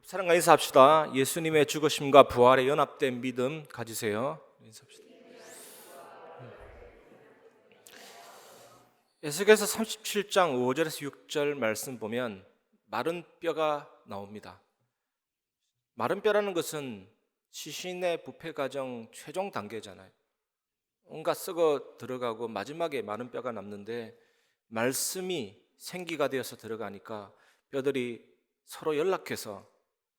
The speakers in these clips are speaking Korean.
사랑과 인사합시다. 예수님의 죽으심과 부활에 연합된 믿음 가지세요. 인사합시다. 에스겔서 37장 5절에서 6절 말씀 보면 마른 뼈가 나옵니다. 마른 뼈라는 것은 시신의 부패 과정 최종 단계잖아요. 온갖 썩어 들어가고 마지막에 마른 뼈가 남는데, 말씀이 생기가 되어서 들어가니까 뼈들이 서로 연락해서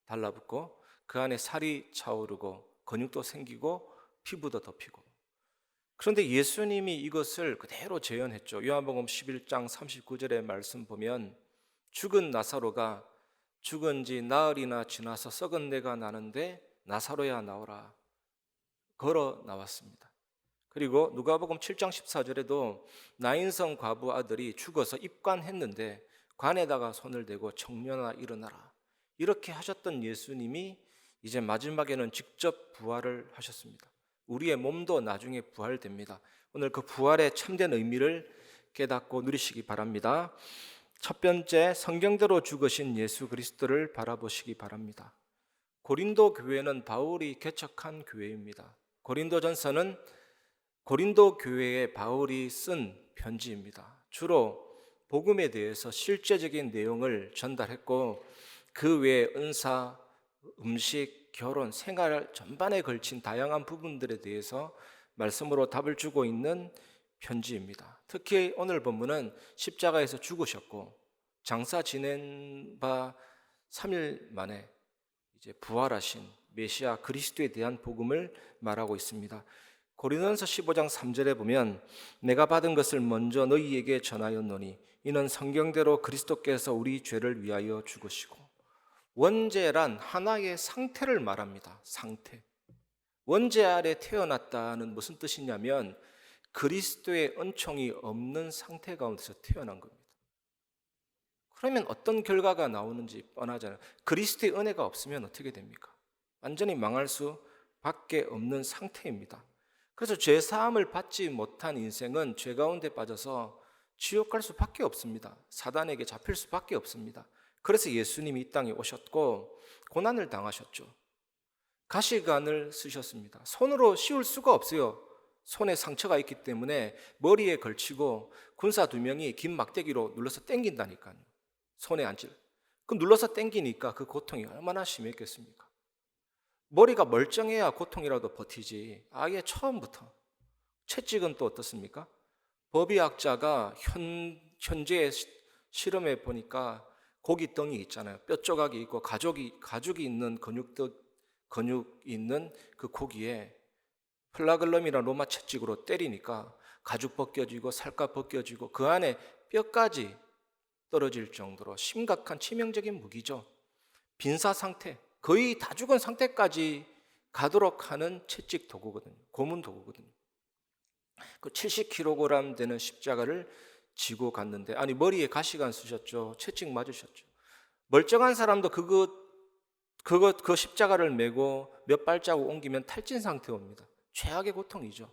달라붙고 그 안에 살이 차오르고 근육도 생기고 피부도 덮이고. 그런데 예수님이 이것을 그대로 재현했죠. 요한복음 11장 39절의 말씀 보면 죽은 나사로가 죽은 지 나흘이나 지나서 썩은 내가 나는데 나사로야 나오라 걸어 나왔습니다. 그리고 누가복음 7장 14절에도 나인성 과부 아들이 죽어서 입관했는데 관에다가 손을 대고 청년아 일어나라, 이렇게 하셨던 예수님이 이제 마지막에는 직접 부활을 하셨습니다. 우리의 몸도 나중에 부활됩니다. 오늘 그 부활의 참된 의미를 깨닫고 누리시기 바랍니다. 첫 번째, 성경대로 죽으신 예수 그리스도를 바라보시기 바랍니다. 고린도 교회는 바울이 개척한 교회입니다. 고린도전서는 고린도 교회에 바울이 쓴 편지입니다. 주로 복음에 대해서 실제적인 내용을 전달했고, 그 외에 은사, 음식, 결혼, 생활 전반에 걸친 다양한 부분들에 대해서 말씀으로 답을 주고 있는 편지입니다. 특히 오늘 본문은 십자가에서 죽으셨고 장사 지낸 바 3일 만에 이제 부활하신 메시아 그리스도에 대한 복음을 말하고 있습니다. 고린도전서 15장 3절에 보면 내가 받은 것을 먼저 너희에게 전하였노니 이는 성경대로 그리스도께서 우리 죄를 위하여 죽으시고. 원죄란 하나의 상태를 말합니다. 상태. 원죄 아래 태어났다는 무슨 뜻이냐면 그리스도의 은총이 없는 상태 가운데서 태어난 겁니다. 그러면 어떤 결과가 나오는지 뻔하잖아요. 그리스도의 은혜가 없으면 어떻게 됩니까? 완전히 망할 수밖에 없는 상태입니다. 그래서 죄 사함을 받지 못한 인생은 죄 가운데 빠져서 지옥 갈 수밖에 없습니다. 사단에게 잡힐 수밖에 없습니다. 그래서 예수님이 이 땅에 오셨고 고난을 당하셨죠. 가시관을 쓰셨습니다. 손으로 씌울 수가 없어요. 손에 상처가 있기 때문에 머리에 걸치고 군사 2명이 긴 막대기로 눌러서 당긴다니까요. 손에 앉을. 그 눌러서 당기니까 그 고통이 얼마나 심했겠습니까? 머리가 멀쩡해야 고통이라도 버티지. 아예 처음부터. 채찍은 또 어떻습니까? 법의학자가 현재 실험해 보니까 고깃덩이 있잖아요. 뼈 조각이 있고 가죽이 있는 근육이 있는 그 고기에 플라글럼이나 로마 채찍으로 때리니까 가죽 벗겨지고 살갗 벗겨지고 그 안에 뼈까지 떨어질 정도로 심각한 치명적인 무기죠. 빈사 상태, 거의 다 죽은 상태까지 가도록 하는 채찍 도구거든요. 고문 도구거든요. 그 70kg 되는 십자가를 지고 갔는데, 아니 머리에 가시관 쓰셨죠. 채찍 맞으셨죠. 멀쩡한 사람도 그 십자가를 메고 몇 발자국 옮기면 탈진 상태 옵니다. 최악의 고통이죠.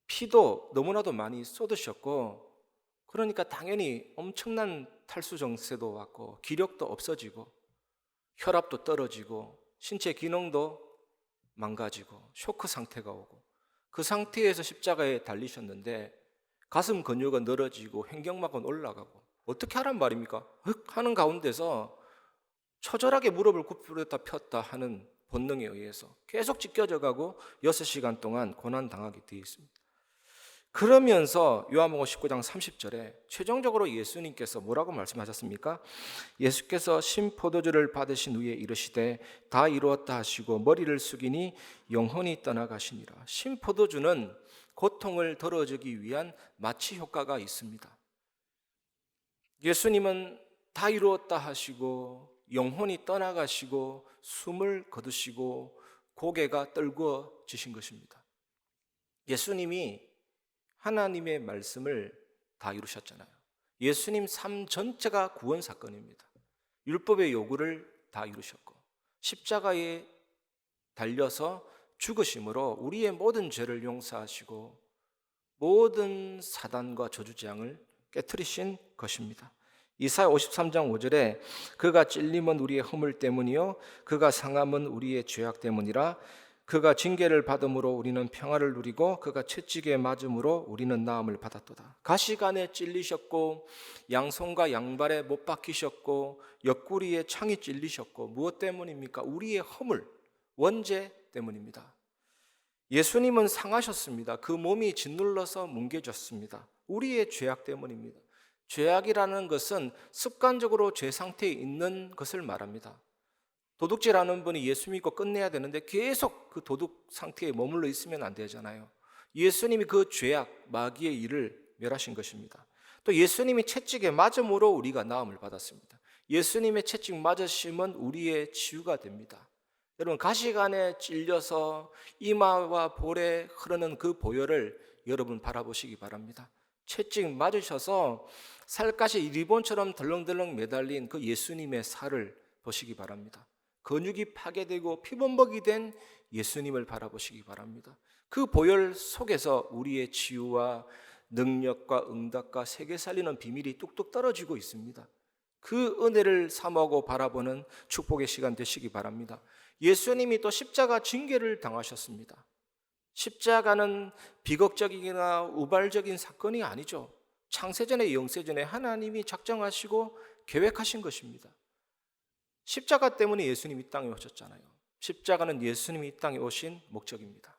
피도 너무나도 많이 쏟으셨고, 그러니까 당연히 엄청난 탈수 증세도 왔고 기력도 없어지고 혈압도 떨어지고 신체 기능도 망가지고 쇼크 상태가 오고, 그 상태에서 십자가에 달리셨는데 가슴 근육은 늘어지고 횡격막은 올라가고 어떻게 하란 말입니까? 하는 가운데서 처절하게 무릎을 굽혔다 폈다 하는 본능에 의해서 계속 찢겨져 가고 6시간 동안 고난당하게 되어 있습니다. 그러면서 요한복음 19장 30절에 최종적으로 예수님께서 뭐라고 말씀하셨습니까? 예수께서 신포도주를 받으신 후에 이르시되 다 이루었다 하시고 머리를 숙이니 영혼이 떠나가시니라. 신포도주는 고통을 덜어주기 위한 마취 효과가 있습니다. 예수님은 다 이루었다 하시고 영혼이 떠나가시고 숨을 거두시고 고개가 떨구어지신 것입니다. 예수님이 하나님의 말씀을 다 이루셨잖아요. 예수님 삶 전체가 구원 사건입니다. 율법의 요구를 다 이루셨고 십자가에 달려서 죽으심으로 우리의 모든 죄를 용서하시고 모든 사단과 저주재앙을 깨트리신 것입니다. 이사야 53장 5절에 그가 찔림은 우리의 허물 때문이요 그가 상함은 우리의 죄악 때문이라. 그가 징계를 받음으로 우리는 평화를 누리고 그가 채찍에 맞음으로 우리는 나음을 받았도다. 가시관에 찔리셨고 양손과 양발에 못 박히셨고 옆구리에 창이 찔리셨고 무엇 때문입니까? 우리의 허물, 원죄 때문입니다. 예수님은 상하셨습니다. 그 몸이 짓눌러서 뭉개졌습니다. 우리의 죄악 때문입니다. 죄악이라는 것은 습관적으로 죄 상태에 있는 것을 말합니다. 도둑질하는 분이 예수 믿고 끝내야 되는데 계속 그 도둑 상태에 머물러 있으면 안 되잖아요. 예수님이 그 죄악, 마귀의 일을 멸하신 것입니다. 또 예수님이 채찍에 맞음으로 우리가 나음을 받았습니다. 예수님의 채찍 맞으심은 우리의 치유가 됩니다. 여러분, 가시관에 찔려서 이마와 볼에 흐르는 그 보혈을 여러분 바라보시기 바랍니다. 채찍 맞으셔서 살갗이 리본처럼 덜렁덜렁 매달린 그 예수님의 살을 보시기 바랍니다. 근육이 파괴되고 피범벅이 된 예수님을 바라보시기 바랍니다. 그 보혈 속에서 우리의 치유와 능력과 응답과 세계 살리는 비밀이 뚝뚝 떨어지고 있습니다. 그 은혜를 사모하고 바라보는 축복의 시간 되시기 바랍니다. 예수님이 또 십자가 징계를 당하셨습니다. 십자가는 비극적이거나 우발적인 사건이 아니죠. 창세전에 영세전에 하나님이 작정하시고 계획하신 것입니다. 십자가 때문에 예수님이 이 땅에 오셨잖아요. 십자가는 예수님이 이 땅에 오신 목적입니다.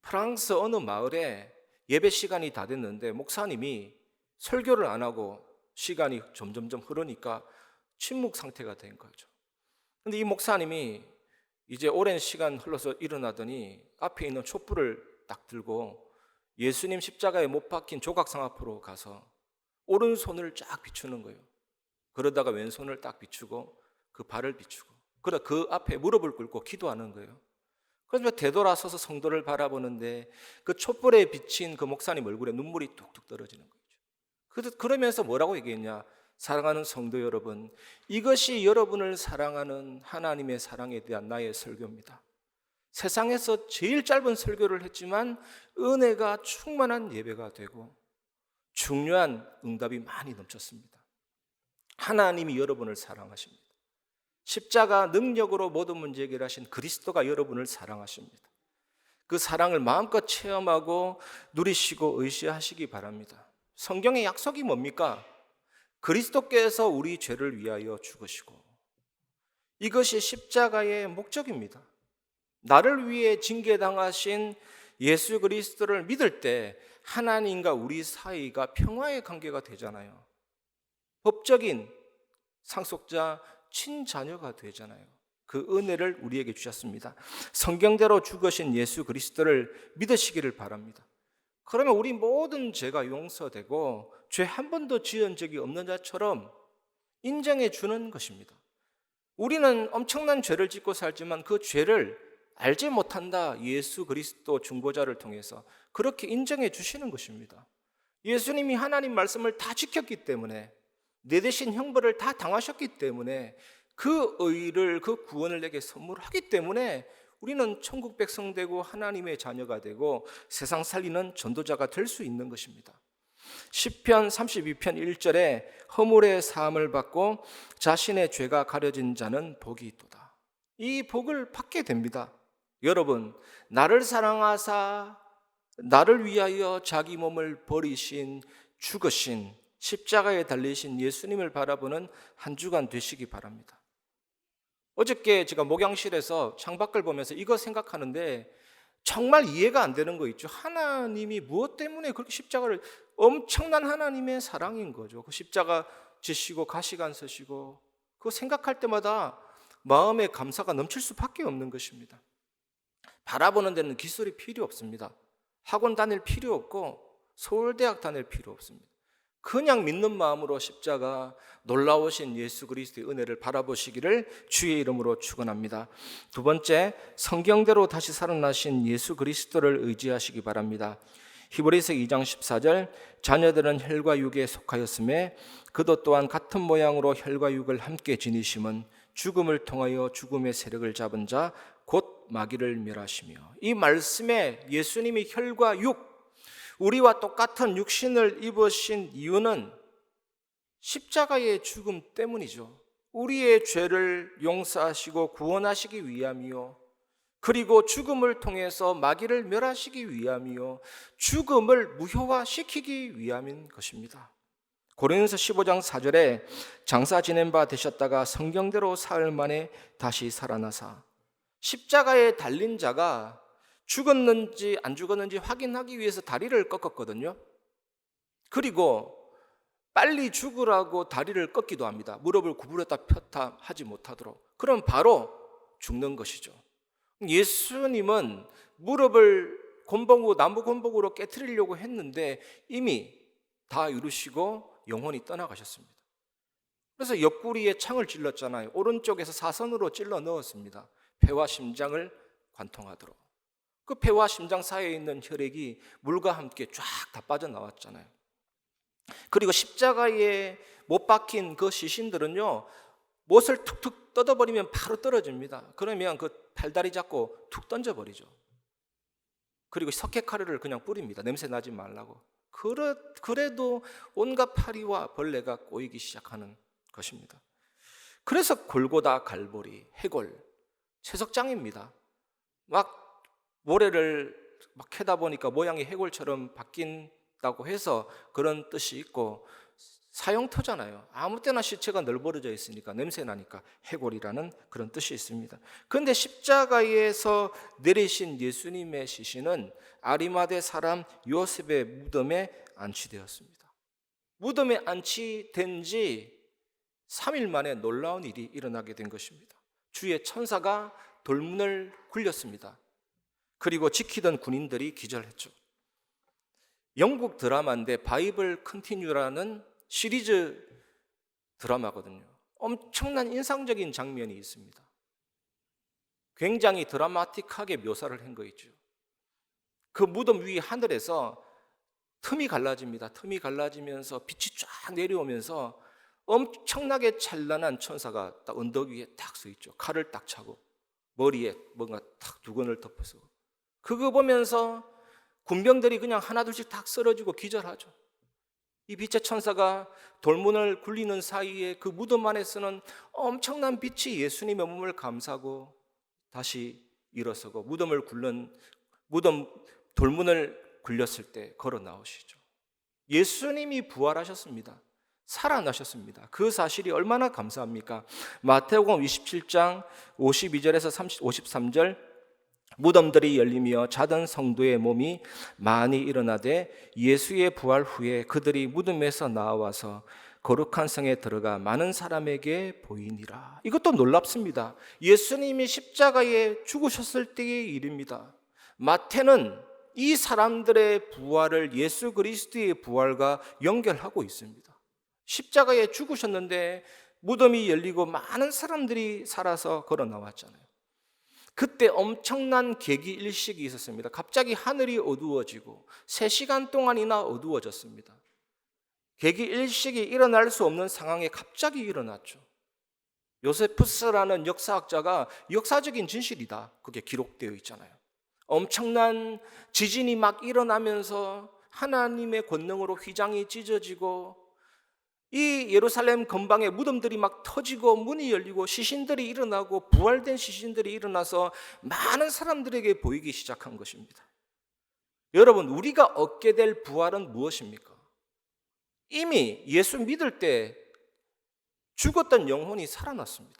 프랑스 어느 마을에 예배 시간이 다 됐는데 목사님이 설교를 안 하고 시간이 점점점 흐르니까 침묵 상태가 된 거죠. 근데 이 목사님이 이제 오랜 시간 흘러서 일어나더니 앞에 있는 촛불을 딱 들고 예수님 십자가에 못 박힌 조각상 앞으로 가서 오른손을 쫙 비추는 거예요. 그러다가 왼손을 딱 비추고 그 발을 비추고 그러다 그 앞에 무릎을 꿇고 기도하는 거예요. 그래서 되돌아서서 성도를 바라보는데 그 촛불에 비친 그 목사님 얼굴에 눈물이 뚝뚝 떨어지는 거죠. 그러면서 뭐라고 얘기했냐? 사랑하는 성도 여러분, 이것이 여러분을 사랑하는 하나님의 사랑에 대한 나의 설교입니다. 세상에서 제일 짧은 설교를 했지만 은혜가 충만한 예배가 되고 중요한 응답이 많이 넘쳤습니다. 하나님이 여러분을 사랑하십니다. 십자가 능력으로 모든 문제 해결하신 그리스도가 여러분을 사랑하십니다. 그 사랑을 마음껏 체험하고 누리시고 의지하시기 바랍니다. 성경의 약속이 뭡니까? 그리스도께서 우리 죄를 위하여 죽으시고, 이것이 십자가의 목적입니다. 나를 위해 징계당하신 예수 그리스도를 믿을 때 하나님과 우리 사이가 평화의 관계가 되잖아요. 법적인 상속자 친자녀가 되잖아요. 그 은혜를 우리에게 주셨습니다. 성경대로 죽으신 예수 그리스도를 믿으시기를 바랍니다. 그러면 우리 모든 죄가 용서되고 죄 한 번도 지은 적이 없는 자처럼 인정해 주는 것입니다. 우리는 엄청난 죄를 짓고 살지만 그 죄를 알지 못한다. 예수 그리스도 중보자를 통해서 그렇게 인정해 주시는 것입니다. 예수님이 하나님 말씀을 다 지켰기 때문에, 내 대신 형벌을 다 당하셨기 때문에, 그 의를, 그 구원을 내게 선물하기 때문에 우리는 천국 백성 되고 하나님의 자녀가 되고 세상 살리는 전도자가 될 수 있는 것입니다. 시편 32편 1절에 허물의 사함을 받고 자신의 죄가 가려진 자는 복이 있도다. 이 복을 받게 됩니다. 여러분, 나를 사랑하사 나를 위하여 자기 몸을 버리신, 죽으신, 십자가에 달리신 예수님을 바라보는 한 주간 되시기 바랍니다. 어저께 제가 목양실에서 창밖을 보면서 이거 생각하는데 정말 이해가 안 되는 거 있죠. 하나님이 무엇 때문에 그렇게 십자가를, 엄청난 하나님의 사랑인 거죠. 그 십자가 지시고 가시관 서시고 그거 생각할 때마다 마음의 감사가 넘칠 수밖에 없는 것입니다. 바라보는 데는 기술이 필요 없습니다. 학원 다닐 필요 없고 서울대학 다닐 필요 없습니다. 그냥 믿는 마음으로 십자가 놀라우신 예수 그리스도의 은혜를 바라보시기를 주의 이름으로 축원합니다. 두 번째, 성경대로 다시 살아나신 예수 그리스도를 의지하시기 바랍니다. 히브리서 2장 14절, 자녀들은 혈과 육에 속하였음에 그도 또한 같은 모양으로 혈과 육을 함께 지니심은 죽음을 통하여 죽음의 세력을 잡은 자 곧 마귀를 멸하시며, 이 말씀에 예수님이 혈과 육, 우리와 똑같은 육신을 입으신 이유는 십자가의 죽음 때문이죠. 우리의 죄를 용서하시고 구원하시기 위함이요, 그리고 죽음을 통해서 마귀를 멸하시기 위함이요, 죽음을 무효화시키기 위함인 것입니다. 고린도서 15장 4절에 장사 지낸 바 되셨다가 성경대로 사흘 만에 다시 살아나사, 십자가에 달린 자가 죽었는지 안 죽었는지 확인하기 위해서 다리를 꺾었거든요. 그리고 빨리 죽으라고 다리를 꺾기도 합니다. 무릎을 구부렸다 폈다 하지 못하도록. 그럼 바로 죽는 것이죠. 예수님은 무릎을 곤봉으로, 나무 곤봉으로 깨트리려고 했는데 이미 다 이루시고 영혼이 떠나가셨습니다. 그래서 옆구리에 창을 찔렀잖아요. 오른쪽에서 사선으로 찔러 넣었습니다. 폐와 심장을 관통하도록. 그 폐와 심장 사이에 있는 혈액이 물과 함께 쫙 다 빠져나왔잖아요. 그리고 십자가에 못 박힌 그 시신들은요, 못을 툭툭 뜯어버리면 바로 떨어집니다. 그러면 그 팔다리 잡고 툭 던져버리죠. 그리고 석회가루를 그냥 뿌립니다. 냄새 나지 말라고. 그래도 온갖 파리와 벌레가 꼬이기 시작하는 것입니다. 그래서 골고다, 갈보리, 해골, 채석장입니다. 막 모래를 막 캐다 보니까 모양이 해골처럼 바뀐다고 해서 그런 뜻이 있고, 사형터잖아요. 아무 때나 시체가 널브러져 있으니까 냄새 나니까 해골이라는 그런 뜻이 있습니다. 그런데 십자가에서 내리신 예수님의 시신은 아리마대 사람 요셉의 무덤에 안치되었습니다. 무덤에 안치된 지 3일 만에 놀라운 일이 일어나게 된 것입니다. 주의 천사가 돌문을 굴렸습니다. 그리고 지키던 군인들이 기절했죠. 영국 드라마인데 바이블 컨티뉴라는 시리즈 드라마거든요. 엄청난 인상적인 장면이 있습니다. 굉장히 드라마틱하게 묘사를 한 거 있죠. 그 무덤 위 하늘에서 틈이 갈라집니다. 틈이 갈라지면서 빛이 쫙 내려오면서 엄청나게 찬란한 천사가 딱 언덕 위에 딱 서 있죠. 칼을 딱 차고 머리에 뭔가 딱 두건을 덮어서, 그거 보면서 군병들이 그냥 하나둘씩 딱 쓰러지고 기절하죠. 이 빛의 천사가 돌문을 굴리는 사이에 그 무덤 안에서는 엄청난 빛이 예수님의 몸을 감싸고 다시 일어서고 돌문을 굴렸을 때 걸어 나오시죠. 예수님이 부활하셨습니다. 살아나셨습니다. 그 사실이 얼마나 감사합니까? 마태복음 27장 52절에서 53절, 무덤들이 열리며 자던 성도의 몸이 많이 일어나되 예수의 부활 후에 그들이 무덤에서 나와서 거룩한 성에 들어가 많은 사람에게 보이니라. 이것도 놀랍습니다. 예수님이 십자가에 죽으셨을 때의 일입니다. 마태는 이 사람들의 부활을 예수 그리스도의 부활과 연결하고 있습니다. 십자가에 죽으셨는데 무덤이 열리고 많은 사람들이 살아서 걸어 나왔잖아요. 그때 엄청난 계기일식이 있었습니다. 갑자기 하늘이 어두워지고 3시간 동안이나 어두워졌습니다. 계기일식이 일어날 수 없는 상황에 갑자기 일어났죠. 요세푸스라는 역사학자가 역사적인 진실이다, 그게 기록되어 있잖아요. 엄청난 지진이 막 일어나면서 하나님의 권능으로 휘장이 찢어지고 이 예루살렘 근방에 무덤들이 막 터지고 문이 열리고 시신들이 일어나고 부활된 시신들이 일어나서 많은 사람들에게 보이기 시작한 것입니다. 여러분, 우리가 얻게 될 부활은 무엇입니까? 이미 예수 믿을 때 죽었던 영혼이 살아났습니다.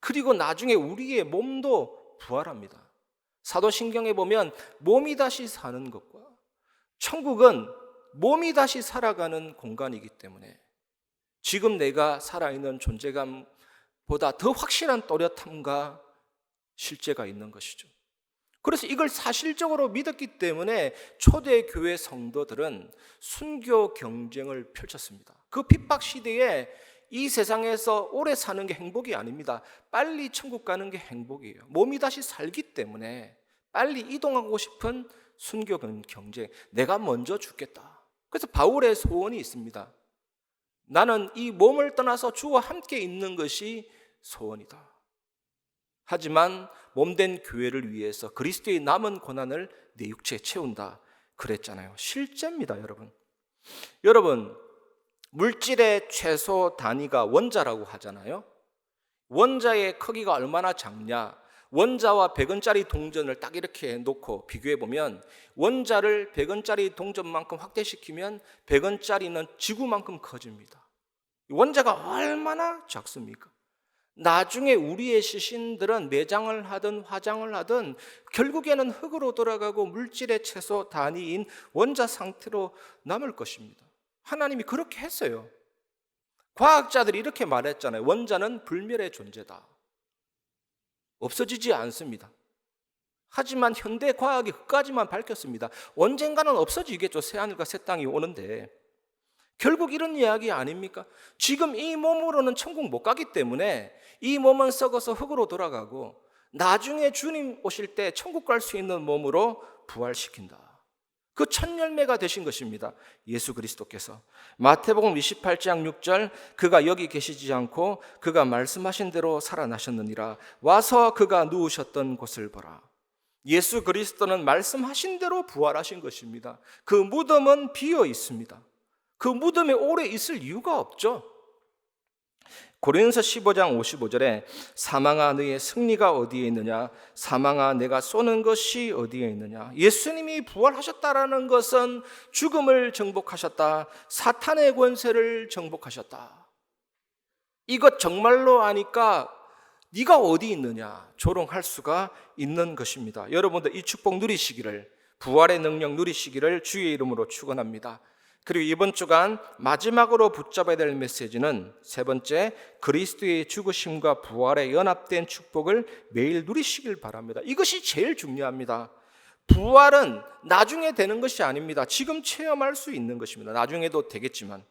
그리고 나중에 우리의 몸도 부활합니다. 사도신경에 보면 몸이 다시 사는 것과 천국은 몸이 다시 살아가는 공간이기 때문에 지금 내가 살아있는 존재감보다 더 확실한 또렷함과 실제가 있는 것이죠. 그래서 이걸 사실적으로 믿었기 때문에 초대교회 성도들은 순교 경쟁을 펼쳤습니다. 그 핍박 시대에 이 세상에서 오래 사는 게 행복이 아닙니다. 빨리 천국 가는 게 행복이에요. 몸이 다시 살기 때문에 빨리 이동하고 싶은 순교 경쟁, 내가 먼저 죽겠다. 그래서 바울의 소원이 있습니다. 나는 이 몸을 떠나서 주와 함께 있는 것이 소원이다. 하지만 몸된 교회를 위해서 그리스도의 남은 고난을 내 육체에 채운다 그랬잖아요. 실제입니다, 여러분. 여러분, 물질의 최소 단위가 원자라고 하잖아요. 원자의 크기가 얼마나 작냐? 원자와 100원짜리 동전을 딱 이렇게 놓고 비교해 보면 원자를 100원짜리 동전만큼 확대시키면 100원짜리는 지구만큼 커집니다. 원자가 얼마나 작습니까? 나중에 우리의 시신들은 매장을 하든 화장을 하든 결국에는 흙으로 돌아가고 물질의 최소 단위인 원자 상태로 남을 것입니다. 하나님이 그렇게 했어요. 과학자들이 이렇게 말했잖아요. 원자는 불멸의 존재다. 없어지지 않습니다. 하지만 현대 과학이 그까지만 밝혔습니다. 언젠가는 없어지겠죠. 새하늘과 새 땅이 오는데. 결국 이런 이야기 아닙니까? 지금 이 몸으로는 천국 못 가기 때문에 이 몸은 썩어서 흙으로 돌아가고 나중에 주님 오실 때 천국 갈 수 있는 몸으로 부활시킨다. 그 첫 열매가 되신 것입니다. 예수 그리스도께서. 마태복음 28장 6절, 그가 여기 계시지 않고 그가 말씀하신 대로 살아나셨느니라. 와서 그가 누우셨던 곳을 보라. 예수 그리스도는 말씀하신 대로 부활하신 것입니다. 그 무덤은 비어 있습니다. 그 무덤에 오래 있을 이유가 없죠. 고린도서 15장 55절에 사망아 너의 승리가 어디에 있느냐, 사망아 내가 쏘는 것이 어디에 있느냐. 예수님이 부활하셨다라는 것은 죽음을 정복하셨다, 사탄의 권세를 정복하셨다. 이것 정말로 아니까 네가 어디 있느냐 조롱할 수가 있는 것입니다. 여러분들 이 축복 누리시기를, 부활의 능력 누리시기를 주의 이름으로 축원합니다. 그리고 이번 주간 마지막으로 붙잡아야 될 메시지는 세 번째, 그리스도의 죽으심과 부활에 연합된 축복을 매일 누리시길 바랍니다. 이것이 제일 중요합니다. 부활은 나중에 되는 것이 아닙니다. 지금 체험할 수 있는 것입니다. 나중에도 되겠지만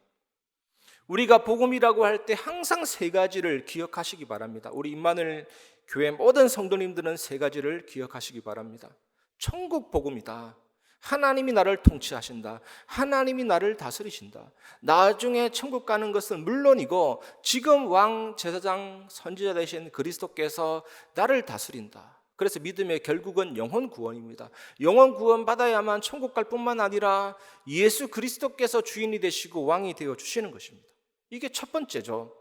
우리가 복음이라고 할 때 항상 세 가지를 기억하시기 바랍니다. 우리 임마누엘 교회 모든 성도님들은 세 가지를 기억하시기 바랍니다. 천국 복음이다. 하나님이 나를 통치하신다. 하나님이 나를 다스리신다. 나중에 천국 가는 것은 물론이고 지금 왕, 제사장, 선지자 되신 그리스도께서 나를 다스린다. 그래서 믿음의 결국은 영혼 구원입니다. 영혼 구원 받아야만 천국 갈 뿐만 아니라 예수 그리스도께서 주인이 되시고 왕이 되어 주시는 것입니다. 이게 첫 번째죠.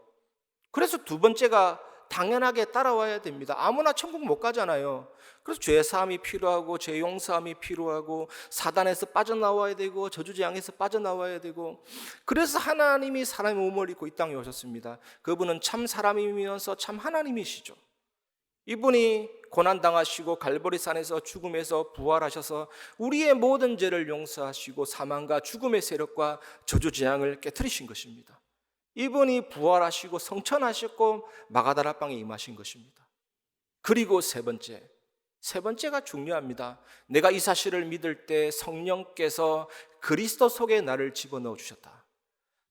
그래서 두 번째가 당연하게 따라와야 됩니다. 아무나 천국 못 가잖아요. 그래서 죄 사함이 필요하고 죄 용서함이 필요하고 사단에서 빠져나와야 되고 저주재앙에서 빠져나와야 되고, 그래서 하나님이 사람의 몸을 입고 이 땅에 오셨습니다. 그분은 참 사람이면서 참 하나님이시죠. 이분이 고난당하시고 갈보리산에서 죽음에서 부활하셔서 우리의 모든 죄를 용서하시고 사망과 죽음의 세력과 저주재앙을 깨트리신 것입니다. 이분이 부활하시고 성천하셨고 마가다라방에 임하신 것입니다. 그리고 세 번째가 중요합니다. 내가 이 사실을 믿을 때 성령께서 그리스도 속에 나를 집어넣어 주셨다.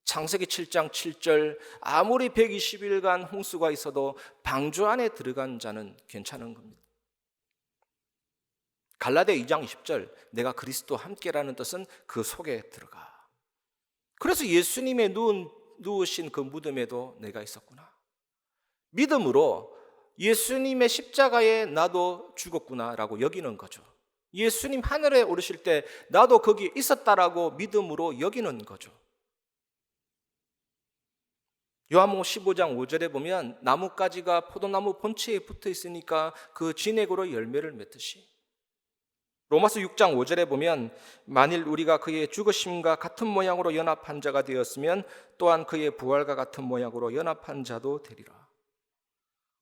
창세기 7장 7절, 아무리 120일간 홍수가 있어도 방주 안에 들어간 자는 괜찮은 겁니다. 갈라디아 2장 20절, 내가 그리스도와 함께라는 뜻은 그 속에 들어가. 그래서 예수님의 누우신 그 무덤에도 내가 있었구나. 믿음으로 예수님의 십자가에 나도 죽었구나라고 여기는 거죠. 예수님 하늘에 오르실 때 나도 거기에 있었다라고 믿음으로 여기는 거죠. 요한복음 15장 5절에 보면 나뭇가지가 포도나무 본체에 붙어 있으니까 그 진액으로 열매를 맺듯이, 로마서 6장 5절에 보면 만일 우리가 그의 죽으심과 같은 모양으로 연합한 자가 되었으면 또한 그의 부활과 같은 모양으로 연합한 자도 되리라.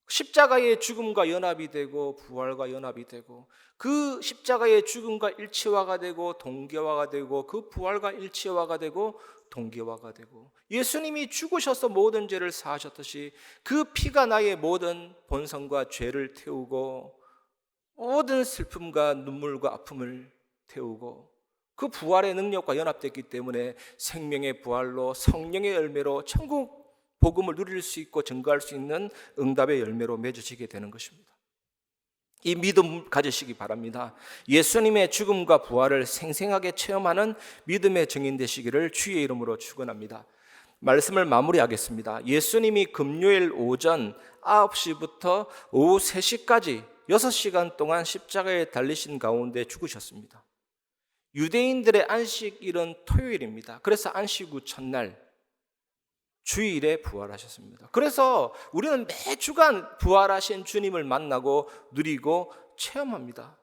십자가의 죽음과 연합이 되고 부활과 연합이 되고 그 십자가의 죽음과 일체화가 되고 동계화가 되고 그 부활과 일체화가 되고 동계화가 되고, 예수님이 죽으셔서 모든 죄를 사하셨듯이 그 피가 나의 모든 본성과 죄를 태우고 모든 슬픔과 눈물과 아픔을 태우고 그 부활의 능력과 연합됐기 때문에 생명의 부활로 성령의 열매로 천국 복음을 누릴 수 있고 증거할 수 있는 응답의 열매로 맺어지게 되는 것입니다. 이 믿음 가지시기 바랍니다. 예수님의 죽음과 부활을 생생하게 체험하는 믿음의 증인 되시기를 주의 이름으로 축원합니다. 말씀을 마무리하겠습니다. 예수님이 금요일 오전 9시부터 오후 3시까지 6시간 동안 십자가에 달리신 가운데 죽으셨습니다. 유대인들의 안식일은 토요일입니다. 그래서 안식 후 첫날 주일에 부활하셨습니다. 그래서 우리는 매주간 부활하신 주님을 만나고 누리고 체험합니다.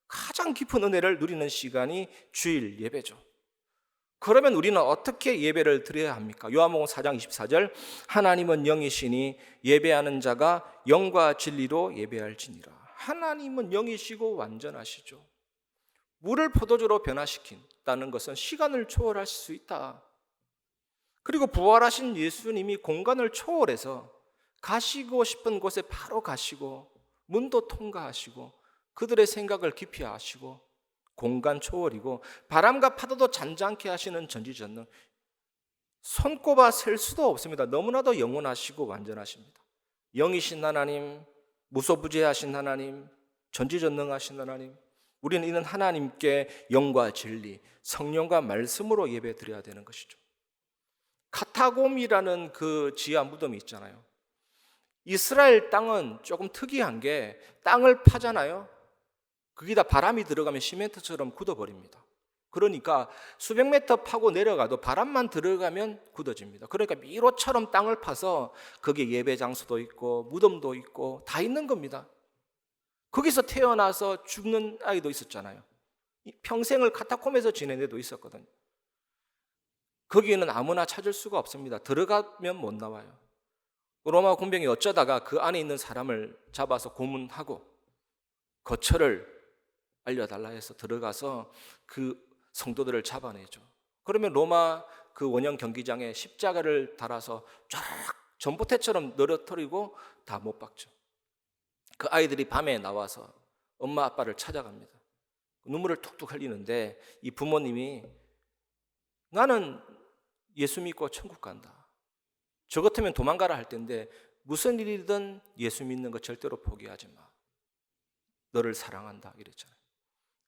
가장 깊은 은혜를 누리는 시간이 주일 예배죠. 그러면 우리는 어떻게 예배를 드려야 합니까? 요한복음 4장 24절, 하나님은 영이시니 예배하는 자가 영과 진리로 예배할지니라. 하나님은 영이시고 완전하시죠. 물을 포도주로 변화시킨다는 것은 시간을 초월할 수 있다. 그리고 부활하신 예수님이 공간을 초월해서 가시고 싶은 곳에 바로 가시고 문도 통과하시고 그들의 생각을 깊이 아시고 공간 초월이고 바람과 파도도 잔잔케 하시는 전지전능, 손꼽아 셀 수도 없습니다. 너무나도 영원하시고 완전하십니다. 영이신 하나님, 무소부재하신 하나님, 전지전능하신 하나님, 우리는 이는 하나님께 영과 진리, 성령과 말씀으로 예배드려야 되는 것이죠. 카타곰이라는 그 지하 무덤이 있잖아요. 이스라엘 땅은 조금 특이한 게 땅을 파잖아요. 거기다 바람이 들어가면 시멘트처럼 굳어버립니다. 그러니까 수백 미터 파고 내려가도 바람만 들어가면 굳어집니다. 그러니까 미로처럼 땅을 파서 거기에 예배 장소도 있고 무덤도 있고 다 있는 겁니다. 거기서 태어나서 죽는 아이도 있었잖아요. 평생을 카타콤에서 지낸 애도 있었거든요. 거기에는 아무나 찾을 수가 없습니다. 들어가면 못 나와요. 로마 군병이 어쩌다가 그 안에 있는 사람을 잡아서 고문하고 거처를 알려달라 해서 들어가서 그 성도들을 잡아내죠. 그러면 로마 그 원형 경기장에 십자가를 달아서 쫙 전봇대처럼 늘어뜨리고 다 못 박죠. 그 아이들이 밤에 나와서 엄마 아빠를 찾아갑니다. 눈물을 툭툭 흘리는데 이 부모님이 나는 예수 믿고 천국 간다. 저 같으면 도망가라 할 텐데 무슨 일이든 예수 믿는 거 절대로 포기하지 마. 너를 사랑한다 이랬잖아요.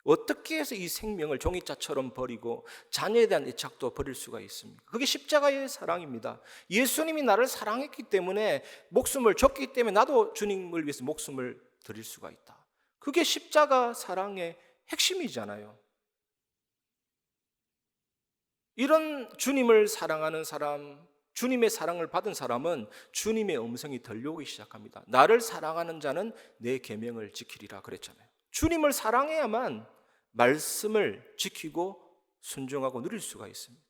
어떻게 해서 이 생명을 종이자처럼 버리고 자녀에 대한 애착도 버릴 수가 있습니까? 그게 십자가의 사랑입니다. 예수님이 나를 사랑했기 때문에 목숨을 줬기 때문에 나도 주님을 위해서 목숨을 드릴 수가 있다. 그게 십자가 사랑의 핵심이잖아요. 이런 주님을 사랑하는 사람, 주님의 사랑을 받은 사람은 주님의 음성이 들려오기 시작합니다. 나를 사랑하는 자는 내 계명을 지키리라 그랬잖아요. 주님을 사랑해야만 말씀을 지키고 순종하고 누릴 수가 있습니다.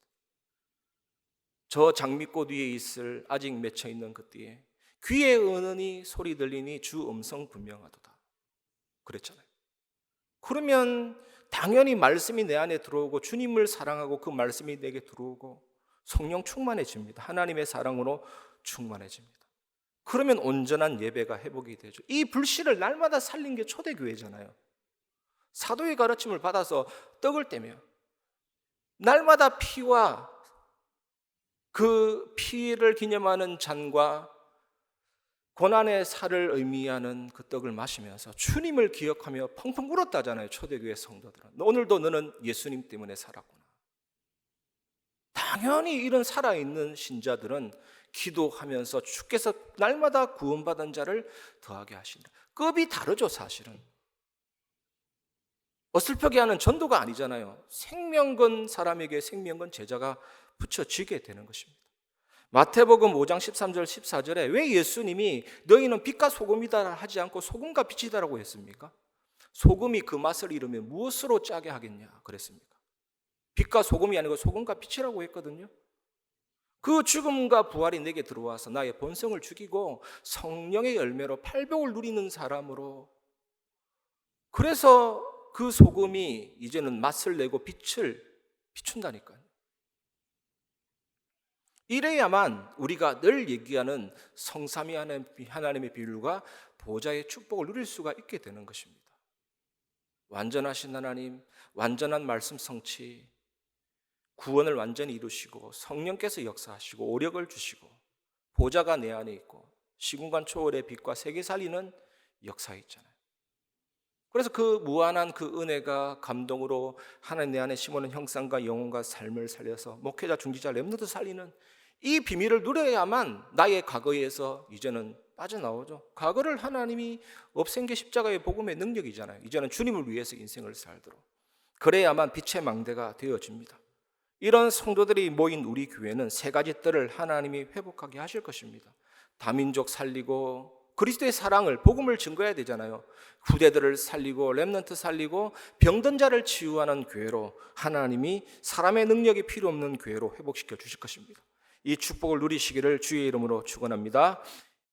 저 장미꽃 위에 있을 아직 맺혀 있는 그 띠에 귀에 은은히 소리 들리니 주 음성 분명하도다 그랬잖아요. 그러면 당연히 말씀이 내 안에 들어오고 주님을 사랑하고 그 말씀이 내게 들어오고 성령 충만해집니다. 하나님의 사랑으로 충만해집니다. 그러면 온전한 예배가 회복이 되죠. 이 불씨를 날마다 살린 게 초대교회잖아요. 사도의 가르침을 받아서 떡을 떼며 날마다 피와 그 피를 기념하는 잔과 고난의 살을 의미하는 그 떡을 마시면서 주님을 기억하며 펑펑 울었다잖아요. 초대교회 성도들은. 오늘도 너는 예수님 때문에 살았구나. 당연히 이런 살아있는 신자들은 기도하면서 주께서 날마다 구원받은 자를 더하게 하신다. 급이 다르죠 사실은. 어슬프게 하는 전도가 아니잖아요. 생명건 사람에게 생명건 제자가 붙여지게 되는 것입니다. 마태복음 5장 13절 14절에 왜 예수님이 너희는 빛과 소금이다 하지 않고 소금과 빛이다라고 했습니까? 소금이 그 맛을 잃으면 무엇으로 짜게 하겠냐 그랬습니까? 빛과 소금이 아니고 소금과 빛이라고 했거든요. 그 죽음과 부활이 내게 들어와서 나의 본성을 죽이고 성령의 열매로 팔복을 누리는 사람으로, 그래서 그 소금이 이제는 맛을 내고 빛을 비춘다니까요. 이래야만 우리가 늘 얘기하는 성삼위 하나님의 비율과 보좌의 축복을 누릴 수가 있게 되는 것입니다. 완전하신 하나님, 완전한 말씀 성취, 구원을 완전히 이루시고 성령께서 역사하시고 오력을 주시고 보좌가 내 안에 있고 시공간 초월의 빛과 세계 살리는 역사 있잖아요. 그래서 그 무한한 그 은혜가 감동으로 하나님 내 안에 심어놓은 형상과 영혼과 삶을 살려서 목회자, 중지자, 렘넌트 살리는 이 비밀을 누려야만 나의 과거에서 이제는 빠져나오죠. 과거를 하나님이 없앤 게 십자가의 복음의 능력이잖아요. 이제는 주님을 위해서 인생을 살도록, 그래야만 빛의 망대가 되어집니다. 이런 성도들이 모인 우리 교회는 세 가지 뜰을 하나님이 회복하게 하실 것입니다. 다민족 살리고 그리스도의 사랑을, 복음을 증거해야 되잖아요. 후대들을 살리고 렘넌트 살리고 병든 자를 치유하는 교회로, 하나님이 사람의 능력이 필요 없는 교회로 회복시켜 주실 것입니다. 이 축복을 누리시기를 주의 이름으로 축원합니다.